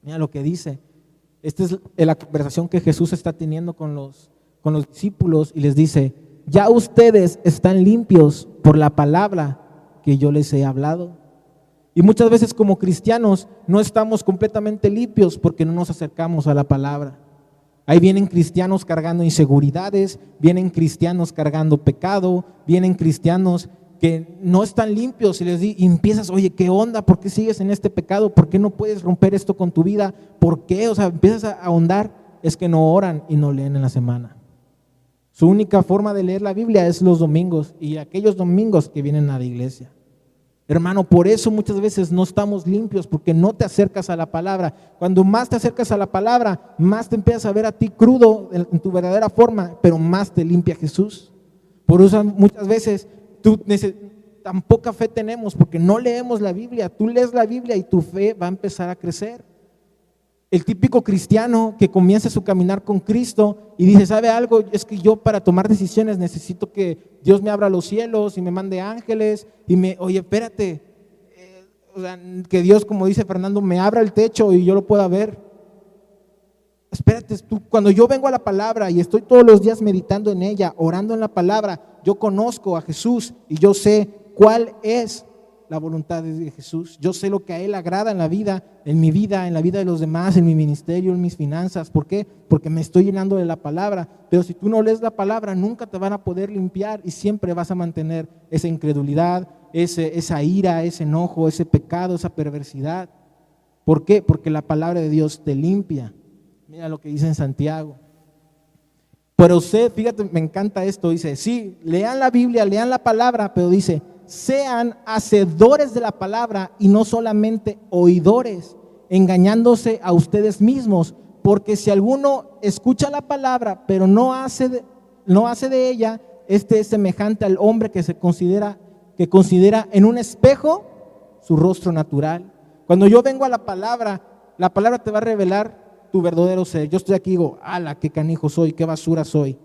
mira lo que dice. Esta es la conversación que Jesús está teniendo con los discípulos y les dice, ya ustedes están limpios por la palabra que yo les he hablado. Y muchas veces como cristianos no estamos completamente limpios porque no nos acercamos a la palabra. Ahí vienen cristianos cargando inseguridades, vienen cristianos cargando pecado, vienen cristianos que no están limpios y empiezas, oye, ¿qué onda? ¿Por qué sigues en este pecado? ¿Por qué no puedes romper esto con tu vida? ¿Por qué? O sea, empiezas a ahondar, es que no oran y no leen en la semana. Su única forma de leer la Biblia es los domingos y aquellos domingos que vienen a la iglesia. Hermano, por eso muchas veces no estamos limpios, porque no te acercas a la palabra. Cuando más te acercas a la palabra, más te empiezas a ver a ti crudo en tu verdadera forma, pero más te limpia Jesús. Por eso muchas veces tan poca fe tenemos, porque no leemos la Biblia. Tú lees la Biblia y tu fe va a empezar a crecer. El típico cristiano que comienza su caminar con Cristo y dice, ¿sabe algo? Es que yo para tomar decisiones necesito que Dios me abra los cielos y me mande ángeles y oye, espérate, o sea, que Dios, como dice Fernando, me abra el techo y yo lo pueda ver. Espérate, cuando yo vengo a la palabra y estoy todos los días meditando en ella, orando en la palabra, yo conozco a Jesús y yo sé cuál es la voluntad de Jesús. Yo sé lo que a Él agrada en la vida, en la vida de los demás, en mi ministerio, en mis finanzas. ¿Por qué? Porque me estoy llenando de la palabra. Pero si tú no lees la palabra, nunca te van a poder limpiar y siempre vas a mantener esa incredulidad, esa ira, ese enojo, ese pecado, esa perversidad. ¿Por qué? Porque la palabra de Dios te limpia. Mira lo que dice en Santiago. Pero usted, fíjate, me encanta esto, dice, sí, lean la Biblia, lean la palabra, pero dice, sean hacedores de la palabra y no solamente oidores, engañándose a ustedes mismos, porque si alguno escucha la palabra, pero no hace de ella, este es semejante al hombre que considera en un espejo su rostro natural. Cuando yo vengo a la palabra te va a revelar tu verdadero ser. Yo estoy aquí y digo, ala, qué canijo soy, qué basura soy.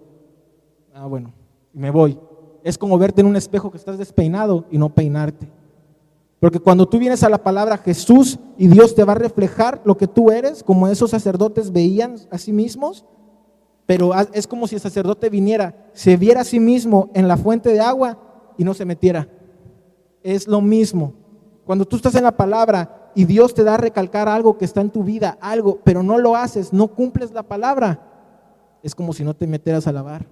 Bueno, me voy. Es como verte en un espejo que estás despeinado y no peinarte. Porque cuando tú vienes a la palabra, Jesús y Dios te va a reflejar lo que tú eres, como esos sacerdotes veían a sí mismos, pero es como si el sacerdote viniera, se viera a sí mismo en la fuente de agua y no se metiera. Es lo mismo. Cuando tú estás en la palabra y Dios te da a recalcar algo que está en tu vida, algo, pero no lo haces, no cumples la palabra, es como si no te metieras a lavar.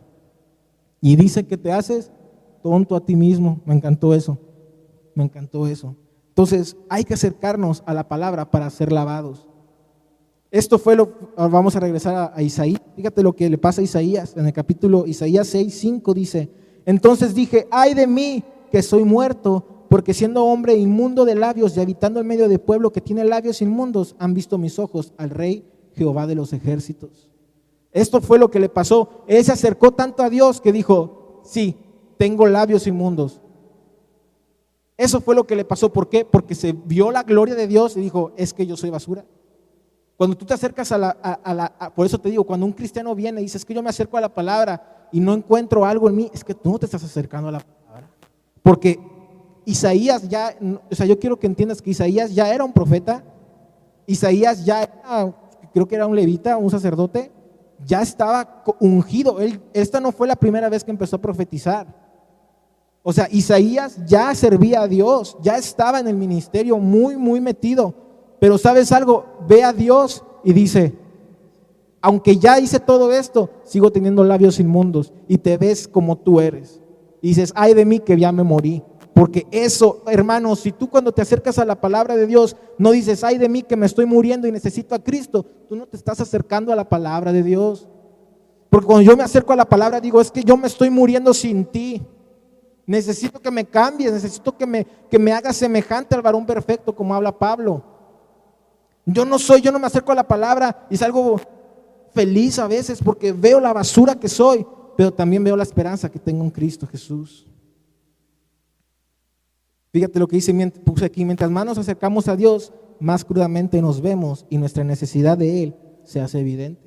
Y dice que te haces tonto a ti mismo. Me encantó eso. Entonces hay que acercarnos a la palabra para ser lavados. Esto fue vamos a regresar a Isaías. Fíjate lo que le pasa a Isaías. En el capítulo Isaías 6:5 dice, entonces dije, ay de mí que soy muerto, porque siendo hombre inmundo de labios y habitando en medio de pueblo que tiene labios inmundos, han visto mis ojos al Rey Jehová de los ejércitos. Esto fue lo que le pasó. Él se acercó tanto a Dios que dijo, sí, tengo labios inmundos. Eso fue lo que le pasó. ¿Por qué? Porque se vio la gloria de Dios y dijo, es que yo soy basura. Cuando tú te acercas por eso te digo, cuando un cristiano viene y dice, es que yo me acerco a la palabra y no encuentro algo en mí, es que tú no te estás acercando a la palabra. Porque Isaías ya, o sea, yo quiero que entiendas que Isaías ya era un profeta. Isaías ya era, creo que era un levita, un sacerdote. Ya estaba ungido. Esta no fue la primera vez que empezó a profetizar. O sea, Isaías ya servía a Dios, ya estaba en el ministerio muy, muy metido. Pero ¿sabes algo? Ve a Dios y dice, aunque ya hice todo esto, sigo teniendo labios inmundos y te ves como tú eres. Y dices, ay de mí que ya me morí. Porque eso, hermanos, si tú cuando te acercas a la palabra de Dios no dices, ay de mí que me estoy muriendo y necesito a Cristo, tú no te estás acercando a la palabra de Dios. Porque cuando yo me acerco a la palabra digo, es que yo me estoy muriendo sin ti. Necesito que me cambies, necesito que me hagas semejante al varón perfecto, como habla Pablo. Yo no me acerco a la palabra y salgo feliz a veces porque veo la basura que soy, pero también veo la esperanza que tengo en Cristo Jesús. Fíjate lo que dice, puse aquí, mientras más nos acercamos a Dios, más crudamente nos vemos y nuestra necesidad de Él se hace evidente.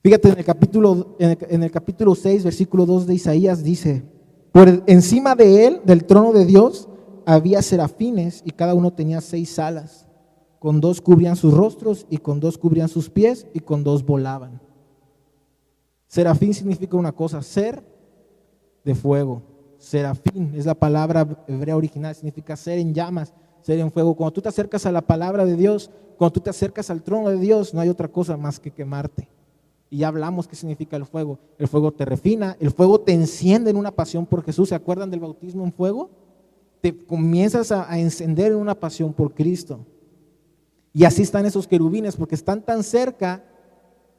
Fíjate en el capítulo 6, versículo 2 de Isaías dice, por encima de Él, del trono de Dios, había serafines y cada uno tenía 6 alas. Con 2 cubrían sus rostros y con 2 cubrían sus pies y con 2 volaban. Serafín significa una cosa, ser de fuego. Serafín es la palabra hebrea original, significa ser en llamas, ser en fuego. Cuando tú te acercas a la palabra de Dios, cuando tú te acercas al trono de Dios, no hay otra cosa más que quemarte. y ya hablamos qué significa el fuego. El fuego te refina, el fuego te enciende en una pasión por Jesús. ¿Se acuerdan del bautismo en fuego? Te comienzas a encender en una pasión por Cristo. Y así están esos querubines, porque están tan cerca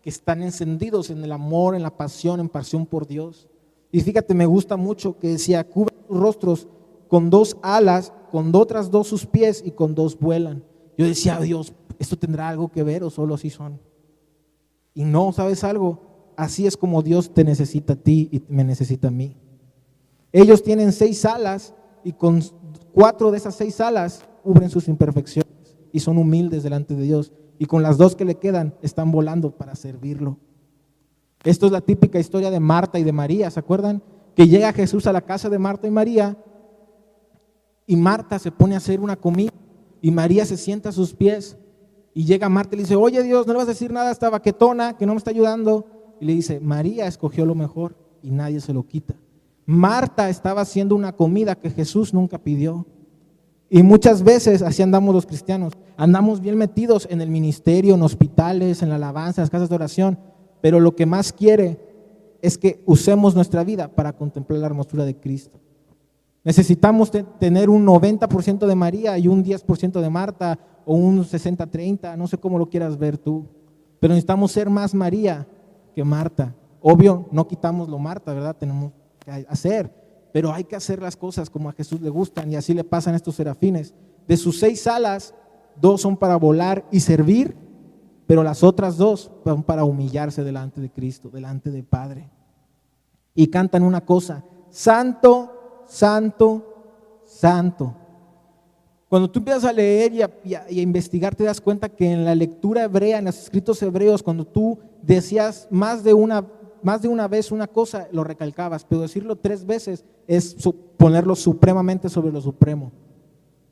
que están encendidos en el amor, en la pasión, en pasión por Dios. Y fíjate, me gusta mucho que decía, cubren sus rostros con 2 alas, con otras 2 sus pies y con 2 vuelan. Yo decía, Dios, ¿esto tendrá algo que ver o solo así son? Y no, ¿sabes algo? Así es como Dios te necesita a ti y me necesita a mí. Ellos tienen 6 alas y con 4 de esas 6 alas cubren sus imperfecciones y son humildes delante de Dios. Y con las 2 que le quedan están volando para servirlo. Esto es la típica historia de Marta y de María, ¿se acuerdan? Que llega Jesús a la casa de Marta y María y Marta se pone a hacer una comida y María se sienta a sus pies y llega Marta y le dice, oye Dios, no le vas a decir nada a esta baquetona que no me está ayudando. Y le dice, María escogió lo mejor y nadie se lo quita. Marta estaba haciendo una comida que Jesús nunca pidió. Y muchas veces así andamos los cristianos, andamos bien metidos en el ministerio, en hospitales, en la alabanza, en las casas de oración, pero lo que más quiere es que usemos nuestra vida para contemplar la hermosura de Cristo. Necesitamos tener un 90% de María y un 10% de Marta o un 60-30, no sé cómo lo quieras ver tú, pero necesitamos ser más María que Marta. Obvio, no quitamos lo Marta, ¿verdad? Tenemos que hacer, pero hay que hacer las cosas como a Jesús le gustan y así le pasan a estos serafines. De sus 6 alas, 2 son para volar y servir, pero las otras 2 son para humillarse delante de Cristo, delante del Padre. Y cantan una cosa, santo, santo, santo. Cuando tú empiezas a leer y a investigar, te das cuenta que en la lectura hebrea, en los escritos hebreos, cuando tú decías más de una vez una cosa, lo recalcabas, pero decirlo 3 veces es ponerlo supremamente sobre lo supremo.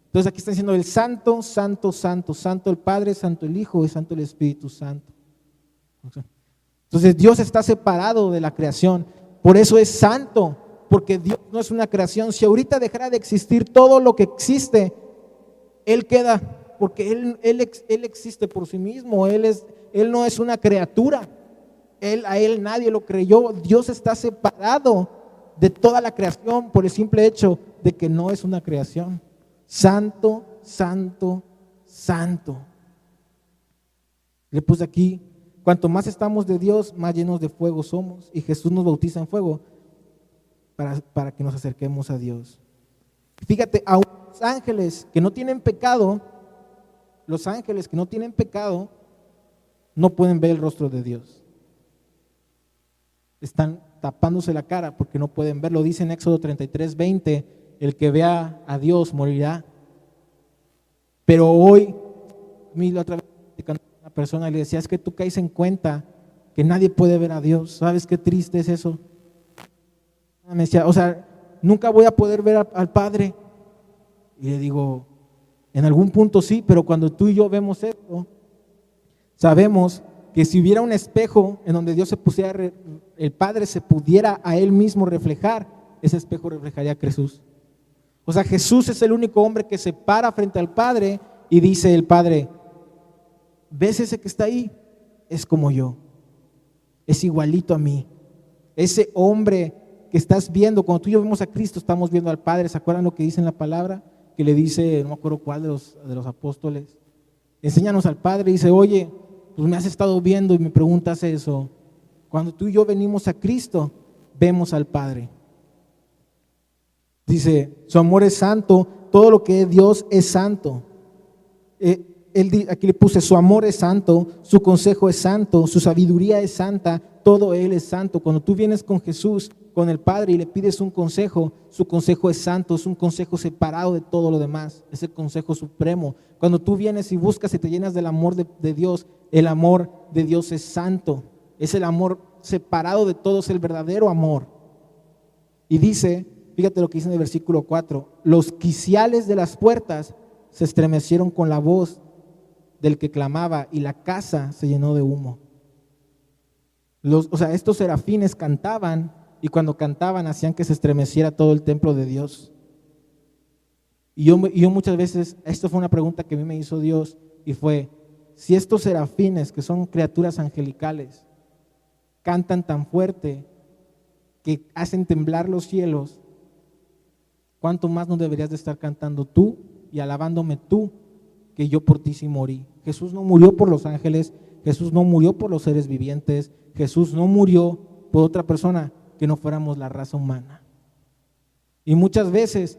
Entonces aquí está diciendo el santo, santo, santo, santo el Padre, santo el Hijo y santo el Espíritu Santo. Entonces Dios está separado de la creación, por eso es santo, porque Dios no es una creación. Si ahorita dejara de existir todo lo que existe, Él queda, porque Él existe por sí mismo, Él no es una criatura, a Él nadie lo creyó. Dios está separado de toda la creación por el simple hecho de que no es una creación. Santo, santo, santo. Le puse aquí, cuanto más estamos de Dios, más llenos de fuego somos, y Jesús nos bautiza en fuego para que nos acerquemos a Dios. Fíjate, a los ángeles que no tienen pecado, los ángeles que no tienen pecado no pueden ver el rostro de Dios. Están tapándose la cara porque no pueden verlo. Dice en Éxodo 33:20, el que vea a Dios morirá. Pero hoy, la otra vez, una persona le decía, es que tú caes en cuenta que nadie puede ver a Dios. ¿Sabes qué triste es eso? Me decía, o sea, nunca voy a poder ver al Padre. Y le digo, en algún punto sí, pero cuando tú y yo vemos esto, sabemos que si hubiera un espejo en donde Dios se pusiera, el Padre se pudiera a Él mismo reflejar, ese espejo reflejaría a Jesús. O sea, Jesús es el único hombre que se para frente al Padre y dice el Padre, ¿ves ese que está ahí? Es como yo, es igualito a mí. Ese hombre que estás viendo, cuando tú y yo vemos a Cristo, estamos viendo al Padre. ¿Se acuerdan lo que dice en la palabra? Que le dice, no me acuerdo cuál de los apóstoles, enséñanos al Padre. Y dice, oye, pues me has estado viendo y me preguntas eso. Cuando tú y yo venimos a Cristo, vemos al Padre. Dice, su amor es santo, todo lo que es Dios es santo. Aquí le puse, su amor es santo, su consejo es santo, su sabiduría es santa, todo Él es santo. Cuando tú vienes con Jesús, con el Padre y le pides un consejo, su consejo es santo, es un consejo separado de todo lo demás, es el consejo supremo. Cuando tú vienes y buscas y te llenas del amor de Dios, el amor de Dios es santo, es el amor separado de todo, es el verdadero amor. Y dice, fíjate lo que dice en el versículo 4, los quiciales de las puertas se estremecieron con la voz del que clamaba y la casa se llenó de humo. Estos serafines cantaban y cuando cantaban hacían que se estremeciera todo el templo de Dios. Y yo muchas veces, esto fue una pregunta que a mí me hizo Dios y fue, si estos serafines que son criaturas angelicales cantan tan fuerte que hacen temblar los cielos, ¿cuánto más no deberías de estar cantando tú y alabándome tú, que yo por ti sí morí? Jesús no murió por los ángeles, Jesús no murió por los seres vivientes, Jesús no murió por otra persona que no fuéramos la raza humana. Y muchas veces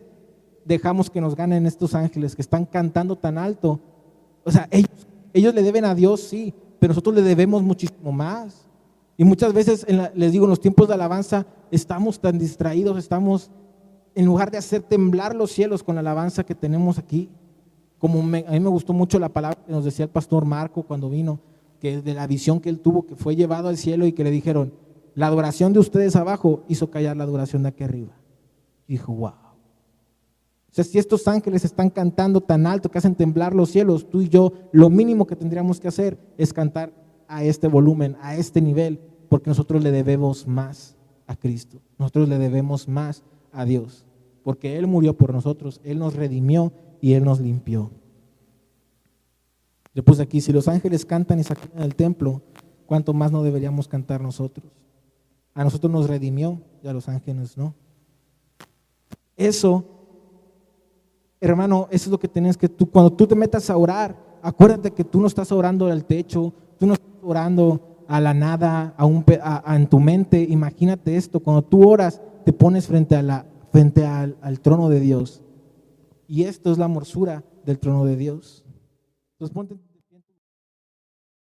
dejamos que nos ganen estos ángeles que están cantando tan alto. O sea, ellos le deben a Dios, sí, pero nosotros le debemos muchísimo más. Y muchas veces, les digo, en los tiempos de alabanza estamos tan distraídos, estamos, en lugar de hacer temblar los cielos con la alabanza que tenemos aquí. A mí me gustó mucho la palabra que nos decía el pastor Marco cuando vino, que de la visión que él tuvo, que fue llevado al cielo y que le dijeron, la adoración de ustedes abajo hizo callar la adoración de aquí arriba. Y dijo, wow. O sea, si estos ángeles están cantando tan alto que hacen temblar los cielos, tú y yo, lo mínimo que tendríamos que hacer es cantar a este volumen, a este nivel, porque nosotros le debemos más a Cristo, nosotros le debemos más a Dios, porque Él murió por nosotros, Él nos redimió y Él nos limpió. Yo puse aquí, si los ángeles cantan y sacan del templo, ¿cuánto más no deberíamos cantar nosotros? A nosotros nos redimió y a los ángeles no. Eso, hermano, eso es lo que tienes que tú, cuando tú te metas a orar, acuérdate que tú no estás orando al techo, tú no estás orando a la nada, en tu mente. Imagínate esto, cuando tú oras, te pones frente al trono de Dios. Y esto es la hermosura del trono de Dios. Entonces ponte